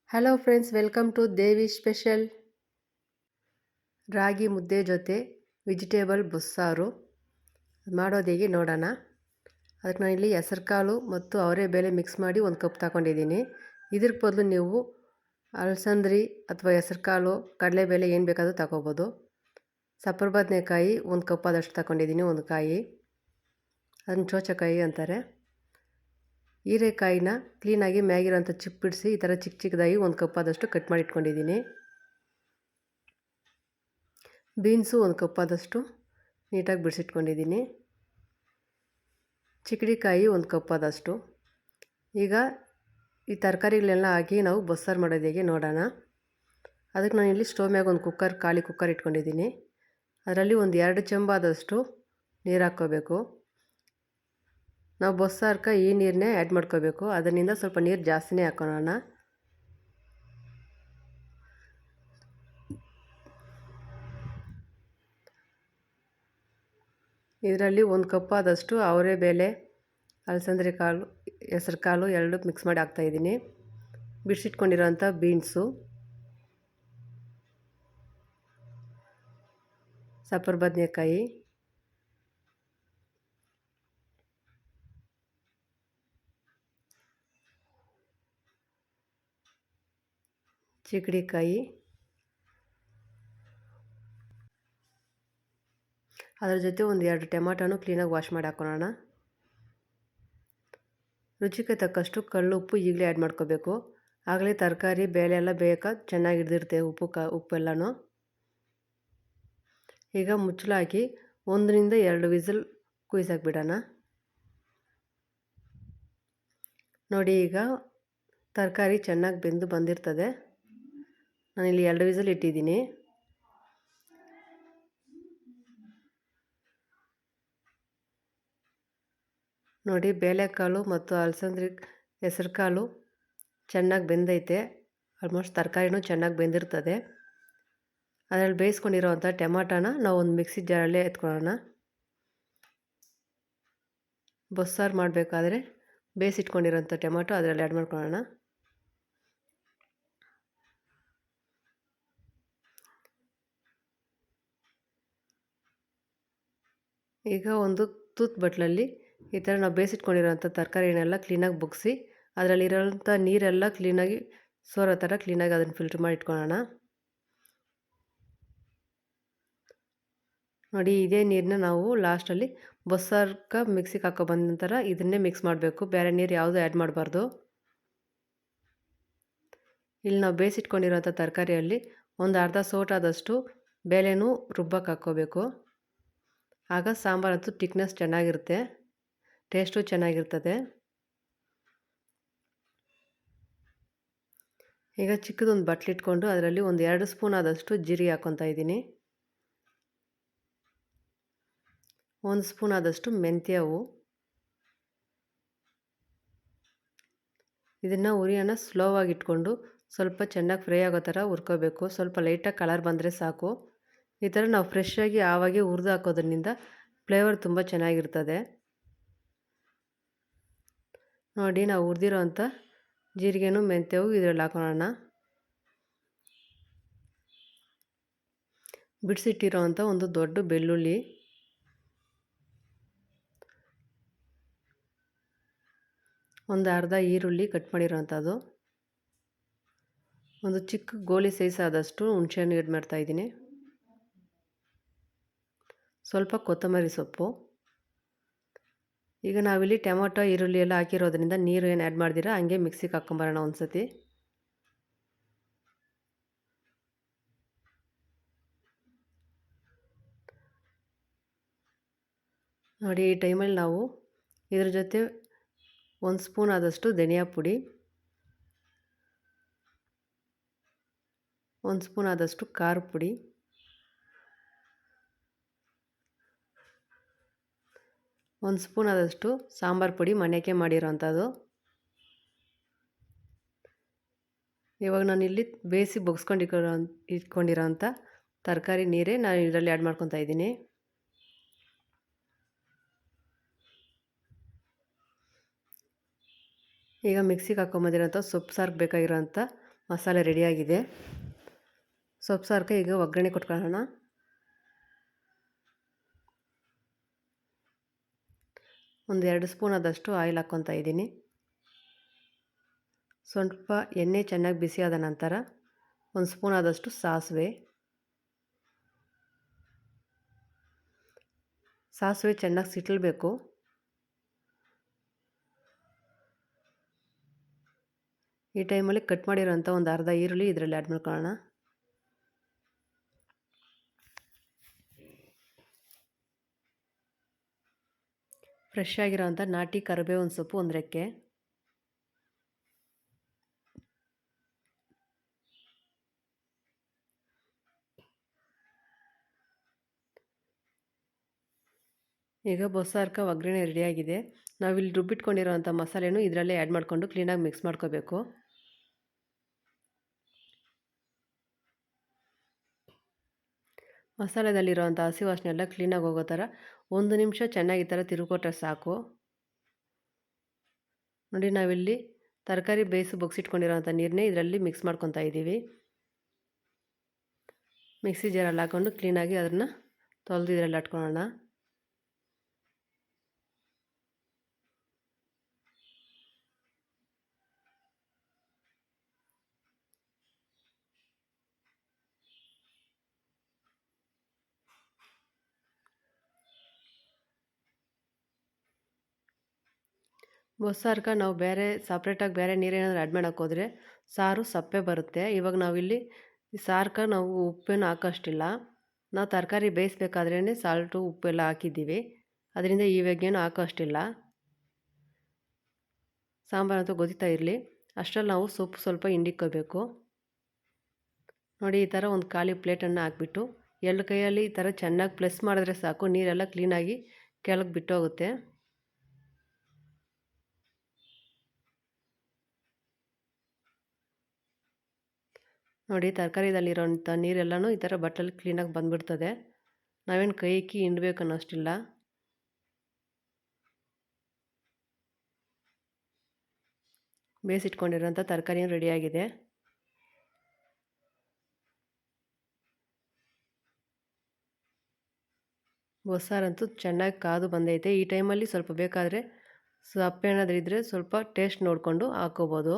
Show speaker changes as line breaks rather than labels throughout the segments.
Hello friends, welcome to Devi special. Ragi mudde ಜೊತೆ vegetable ಬಸ್ಸಾರು ಮಾಡೋದು ಹೇಗೆ ನೋಡೋಣ. ಅದಕ್ಕೆ ನಾನು ಇಲ್ಲಿ ಹೆಸರು ಕಾಳು ಮತ್ತು ಅವರೆಬೇಳೆ ಮಿಕ್ಸ್ ಮಾಡಿ 1 ಕಪ್ ತಗೊಂಡಿದ್ದೀನಿ. ಇದ್ರ ಬದಲು ನೀವು ಅಲಸಂದ್ರಿ ಅಥವಾ ಹೆಸರು ಕಾಳು, ಕಡಲೆಬೇಳೆ ಏನು ಬೇಕಾದರೂ ತಗೋಬೋದು. ಸಪ್ಪರ ಬದನೆಕಾಯಿ 1 ಕಪ್ ಆದಷ್ಟು ತಗೊಂಡಿದ್ದೀನಿ, 1 ಕಾಯಿ, ಅದನ್ನು ಚೋಚಕಾಯಿ ಅಂತಾರೆ. ಹೀರೆಕಾಯಿನ ಕ್ಲೀನಾಗಿ ಮ್ಯಾಗಿರೋಂಥ ಚಿಪ್ಪು ಬಿಡಿಸಿ ಈ ಥರ ಚಿಕ್ಕ ಚಿಕ್ಕದಾಗಿ 1 ಕಪ್ ಆದಷ್ಟು ಕಟ್ ಮಾಡಿ ಇಟ್ಕೊಂಡಿದ್ದೀನಿ. ಬೀನ್ಸು 1 ಕಪ್ ಆದಷ್ಟು ನೀಟಾಗಿ ಬಿಡಿಸಿಟ್ಕೊಂಡಿದ್ದೀನಿ. ಚಿಕ್ಕಡಿಕಾಯಿ 1 ಕಪ್ ಆದಷ್ಟು. ಈಗ ಈ ತರಕಾರಿಗಳೆಲ್ಲ ಹಾಕಿ ನಾವು ಬಸ್ಸಾರು ಮಾಡೋದು ಹೇಗೆ ನೋಡೋಣ. ಅದಕ್ಕೆ ನಾನಿಲ್ಲಿ ಸ್ಟವ್ ಮ್ಯಾಗ ಒಂದು ಖಾಲಿ ಕುಕ್ಕರ್ ಇಟ್ಕೊಂಡಿದ್ದೀನಿ. ಅದರಲ್ಲಿ ಒಂದು 2 ಚಮಚದಷ್ಟು ನೀರು ಹಾಕ್ಕೋಬೇಕು. ನಾವು ಬಸ್ಸಾರಕ್ಕೆ ಈ ನೀರನ್ನೇ ಆ್ಯಡ್ ಮಾಡ್ಕೋಬೇಕು. ಅದರಿಂದ ಸ್ವಲ್ಪ ನೀರು ಜಾಸ್ತಿನೇ ಹಾಕೋಣ. ಇದರಲ್ಲಿ 1 ಕಪ್ ಆದಷ್ಟು ಅವರೆಬೇಳೆ, ಅಲಸಂದ್ರೆ ಕಾಳು, ಹೆಸರು ಕಾಳು ಎರಡು ಮಿಕ್ಸ್ ಮಾಡಿ ಹಾಕ್ತಾಯಿದ್ದೀನಿ. ಬಿಡಿಸಿಟ್ಕೊಂಡಿರೋಂಥ ಬೀನ್ಸು, ಸಪ್ಪರ ಬದನೆಕಾಯಿ, ಚಿಕ್ಕಡಿಕಾಯಿ, ಅದರ ಜೊತೆ ಒಂದು 2 ಟೊಮಾಟೋನು ಕ್ಲೀನಾಗಿ ವಾಶ್ ಮಾಡಿ ಹಾಕೋಣ. ರುಚಿಗೆ ತಕ್ಕಷ್ಟು ಕಳ್ಳುಪ್ಪು ಈಗಲೇ ಆ್ಯಡ್ ಮಾಡ್ಕೋಬೇಕು. ಆಗಲೇ ತರಕಾರಿ ಬೇಳೆ ಎಲ್ಲ ಚೆನ್ನಾಗಿ ಹಿಡ್ದಿರುತ್ತೆ ಉಪ್ಪೆಲ್ಲನೂ. ಈಗ ಮುಚ್ಚಳ ಹಾಕಿ 1 ರಿಂದ 2 ವಿಸಿಲ್ ಕುಯ್ಸಾಕ್ಬಿಡೋಣ. ನೋಡಿ, ಈಗ ತರಕಾರಿ ಚೆನ್ನಾಗಿ ಬೆಂದು ಬಂದಿರ್ತದೆ. ನಾನಿಲ್ಲಿ 2 ವಿಸಿಲ್ ಇಟ್ಟಿದ್ದೀನಿ. ನೋಡಿ, ಬೇಳೆಕಾಳು ಮತ್ತು ಅಲಸಂದ್ರೆ ಹೆಸರು ಕಾಳು ಚೆನ್ನಾಗಿ ಬೆಂದೈತೆ. ಆಲ್ಮೋಸ್ಟ್ ತರಕಾರಿನೂ ಚೆನ್ನಾಗಿ ಬೆಂದಿರ್ತದೆ. ಅದರಲ್ಲಿ ಬೇಯಿಸ್ಕೊಂಡಿರೋವಂಥ ಟೊಮಾಟೋನ ನಾವು ಒಂದು ಮಿಕ್ಸಿ ಜಾರಲ್ಲೇ ಎತ್ಕೊಳ್ಳೋಣ. ಬಸ್ಸಾರು ಮಾಡಬೇಕಾದ್ರೆ ಬೇಯಿಸಿಟ್ಕೊಂಡಿರೋಂಥ ಟೊಮಾಟೊ ಅದರಲ್ಲಿ ಆ್ಯಡ್ ಮಾಡ್ಕೊಳ್ಳೋಣ. ಈಗ ಒಂದು ತೂತ್ ಬಟ್ಲಲ್ಲಿ ಈ ಥರ ನಾವು ಬೇಯಿಸಿಟ್ಕೊಂಡಿರೋಂಥ ತರಕಾರಿನೆಲ್ಲ ಕ್ಲೀನಾಗಿ ಬಗ್ಗಿಸಿ ಅದರಲ್ಲಿರೋಂಥ ನೀರೆಲ್ಲ ಕ್ಲೀನಾಗಿ ಸೋರೋ ಥರ ಕ್ಲೀನಾಗಿ ಅದನ್ನು ಫಿಲ್ಟ್ರ್ ಮಾಡಿ ಇಟ್ಕೊಳ್ಳೋಣ. ನೋಡಿ, ಇದೇ ನೀರನ್ನ ನಾವು ಲಾಸ್ಟಲ್ಲಿ ಬಸ್ಸಾರ್ಗೆ ಮಿಕ್ಸಿಗೆ ಹಾಕೊಬಂದ ನಂತರ ಇದನ್ನೇ ಮಿಕ್ಸ್ ಮಾಡಬೇಕು. ಬೇರೆ ನೀರು ಯಾವುದೂ ಆ್ಯಡ್ ಮಾಡಬಾರ್ದು. ಇಲ್ಲಿ ನಾವು ಬೇಯಿಸಿಟ್ಕೊಂಡಿರೋಂಥ ತರಕಾರಿಯಲ್ಲಿ ಒಂದು ಅರ್ಧ ಸೋಟಾದಷ್ಟು ಬೇಳೆನೂ ರುಬ್ಬಕ್ಕೆ ಹಾಕ್ಕೋಬೇಕು. ಆಗ ಸಾಂಬಾರಂತೂ ತಿಕ್ನೆಸ್ ಚೆನ್ನಾಗಿರುತ್ತೆ, ಟೇಸ್ಟು ಚೆನ್ನಾಗಿರ್ತದೆ. ಈಗ ಚಿಕ್ಕದೊಂದು ಬಟ್ಲಿಟ್ಕೊಂಡು ಅದರಲ್ಲಿ ಒಂದು 2 ಸ್ಪೂನ್ ಆದಷ್ಟು ಜೀರಿಗೆ ಹಾಕ್ಕೊತಾ ಇದ್ದೀನಿ. 1 ಸ್ಪೂನ್ ಆದಷ್ಟು ಮೆಂತ್ಯವು. ಇದನ್ನು ಉರಿಯನ್ನು ಸ್ಲೋವಾಗಿ ಇಟ್ಕೊಂಡು ಸ್ವಲ್ಪ ಚೆನ್ನಾಗಿ ಫ್ರೈ ಆಗೋ ಥರ ಹುರ್ಕೋಬೇಕು. ಸ್ವಲ್ಪ ಲೈಟಾಗಿ ಕಲರ್ ಬಂದರೆ ಸಾಕು. ಈ ಥರ ನಾವು ಫ್ರೆಶ್ಶಾಗಿ ಆವಾಗೆ ಹುರಿದು ಹಾಕೋದ್ರಿಂದ ಫ್ಲೇವರ್ ತುಂಬ ಚೆನ್ನಾಗಿರ್ತದೆ. ನೋಡಿ, ನಾವು ಹುರಿದಿರೋ ಅಂಥ ಜೀರಿಗೆನೂ ಮೆಂತ್ಯವು ಇದರಲ್ಲಿ ಹಾಕೋಣ. ಬಿಡಿಸಿಟ್ಟಿರೋ ಅಂಥ ಒಂದು ದೊಡ್ಡ ಬೆಳ್ಳುಳ್ಳಿ, ಒಂದು ಅರ್ಧ ಈರುಳ್ಳಿ ಕಟ್ ಮಾಡಿರೋವಂಥದ್ದು, ಒಂದು ಚಿಕ್ಕ ಗೋಲಿ ಸೈಜ್ ಆದಷ್ಟು ಹುಣಸೆಹಣ್ಣು ಆ್ಯಡ್ ಮಾಡ್ತಾಯಿದ್ದೀನಿ, ಸ್ವಲ್ಪ ಕೊತ್ತಂಬರಿ ಸೊಪ್ಪು. ಈಗ ನಾವಿಲ್ಲಿ ಟೊಮೊಟೊ ಈರುಳ್ಳಿ ಎಲ್ಲ ಹಾಕಿರೋದ್ರಿಂದ ನೀರು ಏನು ಆ್ಯಡ್ ಮಾಡ್ದಿರ ಹಂಗೆ ಮಿಕ್ಸಿಗೆ ಹಾಕ್ಕೊಂಬರೋಣ ಒಂದು ಸತಿ. ನೋಡಿ, ಈ ಟೈಮಲ್ಲಿ ನಾವು ಇದ್ರ ಜೊತೆ 1 ಸ್ಪೂನ್ ಆದಷ್ಟು ಧನಿಯಾ ಪುಡಿ, 1 ಸ್ಪೂನ್ ಆದಷ್ಟು ಖಾರ ಪುಡಿ, 1 ಸ್ಪೂನ್ ಆದಷ್ಟು ಸಾಂಬಾರು ಪುಡಿ ಮನೆಯಕ್ಕೆ ಮಾಡಿರೋವಂಥದ್ದು. ಇವಾಗ ನಾನಿಲ್ಲಿ ಬೇಯಿಸಿ ಇಟ್ಕೊಂಡಿರೋಂಥ ತರಕಾರಿ ನೀರೇ ನಾನು ಇದರಲ್ಲಿ ಆ್ಯಡ್ ಮಾಡ್ಕೊತಾ ಇದ್ದೀನಿ. ಈಗ ಮಿಕ್ಸಿಗೆ ಹಾಕ್ಕೊಂಬಂದಿರೋಂಥ ಸೊಪ್ಪು ಸಾರಿಗೆ ಬೇಕಾಗಿರೋಂಥ ಮಸಾಲೆ ರೆಡಿಯಾಗಿದೆ. ಸೊಪ್ಪು ಸಾರಿಗೆ ಈಗ ಒಗ್ಗರಣೆ ಕೊಟ್ಕೊಳ್ಳೋಣ. ಒಂದು 2 ಸ್ಪೂನ್ ಆದಷ್ಟು ಆಯಿಲ್ ಹಾಕ್ಕೊತಾ ಇದ್ದೀನಿ. ಸ್ವಲ್ಪ ಎಣ್ಣೆ ಚೆನ್ನಾಗಿ ಬಿಸಿಯಾದ ನಂತರ 1 ಸ್ಪೂನ್ ಆದಷ್ಟು ಸಾಸಿವೆ ಚೆನ್ನಾಗಿ ಸಿಟಲ್ಬೇಕು. ಈ ಟೈಮಲ್ಲಿ ಕಟ್ ಮಾಡಿರೋಂಥ ಒಂದು ಅರ್ಧ ಈರುಳ್ಳಿ ಇದರಲ್ಲಿ ಆ್ಯಡ್ ಮಾಡ್ಕೊಳ್ಳೋಣ. ಫ್ರೆಶ್ ಆಗಿರೋಂಥ ನಾಟಿ ಕರಿಬೇವಿನ ಸೊಪ್ಪು 1 ರೆಕ್ಕೆ, ಈಗ ಬೊಸ್ಸಾರ್ಕ ಒಗ್ಗರಣೆ ರೆಡಿಯಾಗಿದೆ. ನಾವಿಲ್ಲಿ ರುಬ್ಬಿಟ್ಕೊಂಡಿರೋಂಥ ಮಸಾಲೆನೂ ಇದರಲ್ಲೇ ಆ್ಯಡ್ ಮಾಡಿಕೊಂಡು ಕ್ಲೀನಾಗಿ ಮಿಕ್ಸ್ ಮಾಡ್ಕೋಬೇಕು. ಮಸಾಲೆದಲ್ಲಿರೋಂಥ ಹಸಿ ವಾಸನೆ ಎಲ್ಲ ಕ್ಲೀನಾಗಿ ಹೋಗೋ ಥರ 1 ನಿಮಿಷ ಚೆನ್ನಾಗಿ ಈ ಥರ ತಿರುಗಿಕೊಟ್ರೆ ಸಾಕು. ನೋಡಿ, ನಾವಿಲ್ಲಿ ತರಕಾರಿ ಬೇಯಿಸಿ ಬಗ್ಸಿಟ್ಕೊಂಡಿರೋಂಥ ನೀರನ್ನೇ ಇದರಲ್ಲಿ ಮಿಕ್ಸ್ ಮಾಡ್ಕೊತಾ ಇದ್ದೀವಿ. ಮಿಕ್ಸಿ ಜಾರಲ್ಲಿ ಹಾಕ್ಕೊಂಡು ಕ್ಲೀನಾಗಿ ಅದನ್ನು ತೊಳೆದು ಇದರಲ್ಲಿ ಹಾಕ್ಕೊಳ್ಳೋಣ. ಬೊಸ್ಸಾರ್ಕ ನಾವು ಸಪ್ರೇಟಾಗಿ ಬೇರೆ ನೀರೇನಾದರೂ ಆ್ಯಡ್ ಮಾಡೋಕ್ಕೋದ್ರೆ ಸಾರು ಸಪ್ಪೆ ಬರುತ್ತೆ. ಇವಾಗ ನಾವಿಲ್ಲಿ ಸಾರ್ಕ ನಾವು ಉಪ್ಪೇನು ಹಾಕೋಷ್ಟಿಲ್ಲ. ನಾವು ತರಕಾರಿ ಬೇಯಿಸ್ಬೇಕಾದ್ರೇ ಸಾಲ್ಟು ಉಪ್ಪೆಲ್ಲ ಹಾಕಿದ್ದೀವಿ. ಅದರಿಂದ ಇವಾಗೇನು ಹಾಕೋ ಅಷ್ಟಿಲ್ಲ. ಸಾಂಬಾರು ಅಂತೂ ಗೊತ್ತಾ ಇರಲಿ. ಅಷ್ಟರಲ್ಲಿ ನಾವು ಸೊಪ್ಪು ಸ್ವಲ್ಪ ಹಿಂಡಿಕ್ಕೋಬೇಕು. ನೋಡಿ, ಈ ಥರ ಒಂದು ಖಾಲಿ ಪ್ಲೇಟನ್ನು ಹಾಕ್ಬಿಟ್ಟು 2 ಕೈಯಲ್ಲಿ ಈ ಥರ ಚೆನ್ನಾಗಿ ಪ್ರೆಸ್ ಮಾಡಿದ್ರೆ ಸಾಕು, ನೀರೆಲ್ಲ ಕ್ಲೀನಾಗಿ ಕೆಳಗೆ ಬಿಟ್ಟೋಗುತ್ತೆ. ನೋಡಿ, ತರಕಾರಿದಲ್ಲಿರೋಂಥ ನೀರೆಲ್ಲನೂ ಈ ಥರ ಬಟ್ಟಲಲ್ಲಿ ಕ್ಲೀನಾಗಿ ಬಂದುಬಿಡ್ತದೆ. ನಾವೇನು ಕೈ ಇಕ್ಕಿ ಹಿಂಡಬೇಕು ಅನ್ನೋಷ್ಟಿಲ್ಲ. ಬೇಯಿಸಿಟ್ಕೊಂಡಿರೋಂಥ ತರಕಾರಿಯೂ ರೆಡಿಯಾಗಿದೆ. ಬೊಸ್ಸಾರಂತೂ ಚೆನ್ನಾಗಿ ಕಾದು ಬಂದೈತೆ. ಈ ಟೈಮಲ್ಲಿ ಸ್ವಲ್ಪ ಬೇಕಾದರೆ ಸಪ್ಪೆ ಏನಾದರೂ ಇದ್ದರೆ ಸ್ವಲ್ಪ ಟೇಸ್ಟ್ ನೋಡಿಕೊಂಡು ಹಾಕ್ಕೋಬೋದು.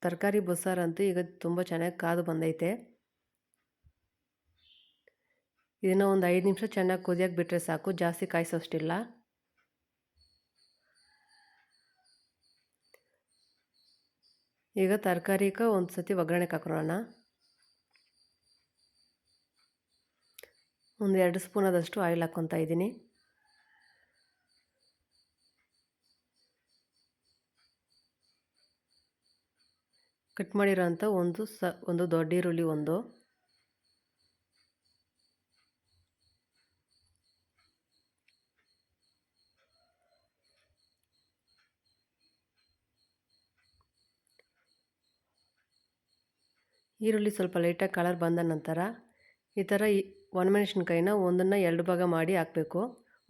ತರಕಾರಿ ಬೊಸ್ಸಾರಂತೂ ಈಗ ತುಂಬ ಚೆನ್ನಾಗಿ ಕಾದು ಬಂದೈತೆ. ಇದನ್ನು ಒಂದು 5 ನಿಮಿಷ ಚೆನ್ನಾಗಿ ಕುದಿಯೋಕೆ ಬಿಟ್ಟರೆ ಸಾಕು, ಜಾಸ್ತಿ ಕಾಯಿಸೋಷ್ಟಿಲ್ಲ. ಈಗ ತರಕಾರಿಗೆ ಒಂದು ಸತಿ ಒಗ್ಗರಣೆ ಹಾಕೊಳ್ಳೋಣ. ಒಂದು 2 ಸ್ಪೂನ್ ಆದಷ್ಟು ಆಯಿಲ್ ಹಾಕ್ಕೊತಾ ಇದ್ದೀನಿ. ಕಟ್ ಮಾಡಿರೋಂಥ ಒಂದು ದೊಡ್ಡ ಈರುಳ್ಳಿ, ಈರುಳ್ಳಿ ಸ್ವಲ್ಪ ಲೈಟಾಗಿ ಕಲರ್ ಬಂದ ನಂತರ ಈ ಥರ ಒಣಮೆಣಸಿನ್ಕಾಯಿನ 1ನ್ನು 2 ಭಾಗ ಮಾಡಿ ಹಾಕಬೇಕು.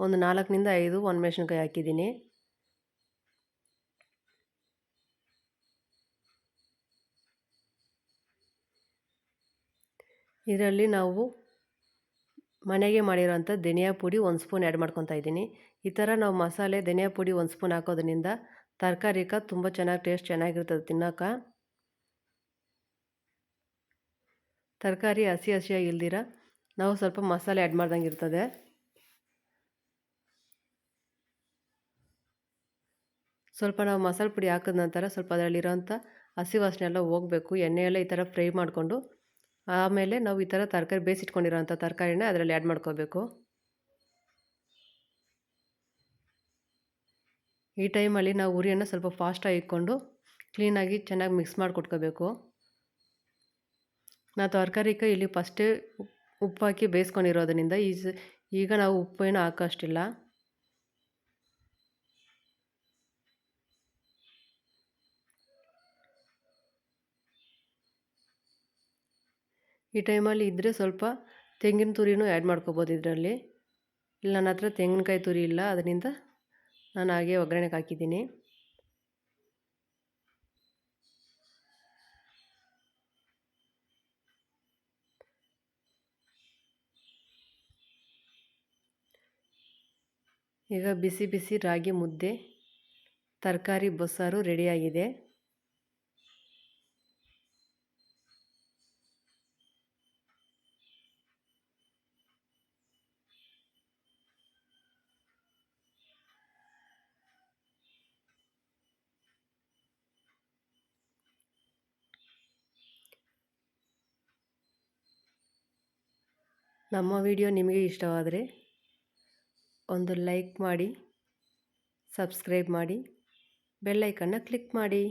ಒಂದು 4ರಿಂದ 5 ಒಣಮೆಣಸಿನ್ಕಾಯಿ ಹಾಕಿದ್ದೀನಿ. ಇದರಲ್ಲಿ ನಾವು ಮನೆಗೆ ಮಾಡಿರೋಂಥ ಧನಿಯಾ ಪುಡಿ 1 ಸ್ಪೂನ್ ಆ್ಯಡ್ ಮಾಡ್ಕೊತಾ ಇದ್ದೀನಿ. ಈ ಥರ ನಾವು ಮಸಾಲೆ ಧನಿಯಾ ಪುಡಿ 1 ಸ್ಪೂನ್ ಹಾಕೋದ್ರಿಂದ ತರಕಾರಿಗೆ ತುಂಬ ಟೇಸ್ಟ್ ಚೆನ್ನಾಗಿರ್ತದೆ ತಿನ್ನೋಕೆ. ತರಕಾರಿ ಹಸಿಯಾಗಿ ಇಲ್ದಿರ ನಾವು ಸ್ವಲ್ಪ ಮಸಾಲೆ ಆ್ಯಡ್ ಮಾಡ್ದಂಗೆ ಇರ್ತದೆ. ಸ್ವಲ್ಪ ನಾವು ಮಸಾಲೆ ಪುಡಿ ಹಾಕಿದ ನಂತರ ಸ್ವಲ್ಪ ಅದರಲ್ಲಿರೋಂಥ ಹಸಿ ವಾಸನೆ ಎಲ್ಲ ಹೋಗಬೇಕು. ಎಣ್ಣೆಯೆಲ್ಲ ಈ ಥರ ಫ್ರೈ ಮಾಡಿಕೊಂಡು ಆಮೇಲೆ ನಾವು ಈ ಥರ ತರಕಾರಿ ಬೇಯಿಸಿಟ್ಕೊಂಡಿರೋಂಥ ತರಕಾರಿನ ಅದರಲ್ಲಿ ಆ್ಯಡ್ ಮಾಡ್ಕೋಬೇಕು. ಈ ಟೈಮಲ್ಲಿ ನಾವು ಉರಿಯನ್ನು ಸ್ವಲ್ಪ ಫಾಸ್ಟಾಗಿ ಇಟ್ಕೊಂಡು ಕ್ಲೀನಾಗಿ ಚೆನ್ನಾಗಿ ಮಿಕ್ಸ್ ಮಾಡಿ ಕೊಟ್ಕೋಬೇಕು. ನಾವು ತರಕಾರಿಗೆ ಇಲ್ಲಿ ಫಸ್ಟೇ ಉಪ್ಪು ಹಾಕಿ ಬೇಯಿಸ್ಕೊಂಡಿರೋದ್ರಿಂದ ಈಗ ನಾವು ಉಪ್ಪೇನು ಹಾಕೋ ಅಷ್ಟಿಲ್ಲ. ಈ ಟೈಮಲ್ಲಿ ಇದ್ದರೆ ಸ್ವಲ್ಪ ತೆಂಗಿನ ತುರಿನೂ ಆ್ಯಡ್ ಮಾಡ್ಕೋಬೋದು ಇದರಲ್ಲಿ. ಇಲ್ಲಿ ನನ್ನ ಹತ್ರ ತೆಂಗಿನಕಾಯಿ ತುರಿ ಇಲ್ಲ, ಅದರಿಂದ ನಾನು ಹಾಗೆ ಒಗ್ಗರಣೆಗೆ ಹಾಕಿದ್ದೀನಿ. ಈಗ ಬಿಸಿ ಬಿಸಿ ರಾಗಿ ಮುದ್ದೆ, ತರಕಾರಿ ಬಸ್ಸಾರು ರೆಡಿಯಾಗಿದೆ. ನಮ್ಮ ವಿಡಿಯೋ ನಿಮಗೆ ಇಷ್ಟವಾದರೆ ಒಂದು ಲೈಕ್ ಮಾಡಿ, ಸಬ್ಸ್ಕ್ರೈಬ್ ಮಾಡಿ, ಬೆಲ್ ಐಕನ್ನ ಕ್ಲಿಕ್ ಮಾಡಿ.